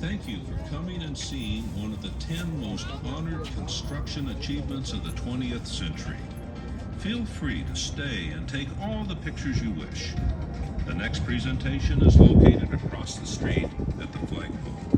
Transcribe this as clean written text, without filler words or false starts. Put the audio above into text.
Thank you for coming and seeing one of the 10 most honored construction achievements of the 20th century. Feel free to stay and take all the pictures you wish. The next presentation is located across the street at the flagpole.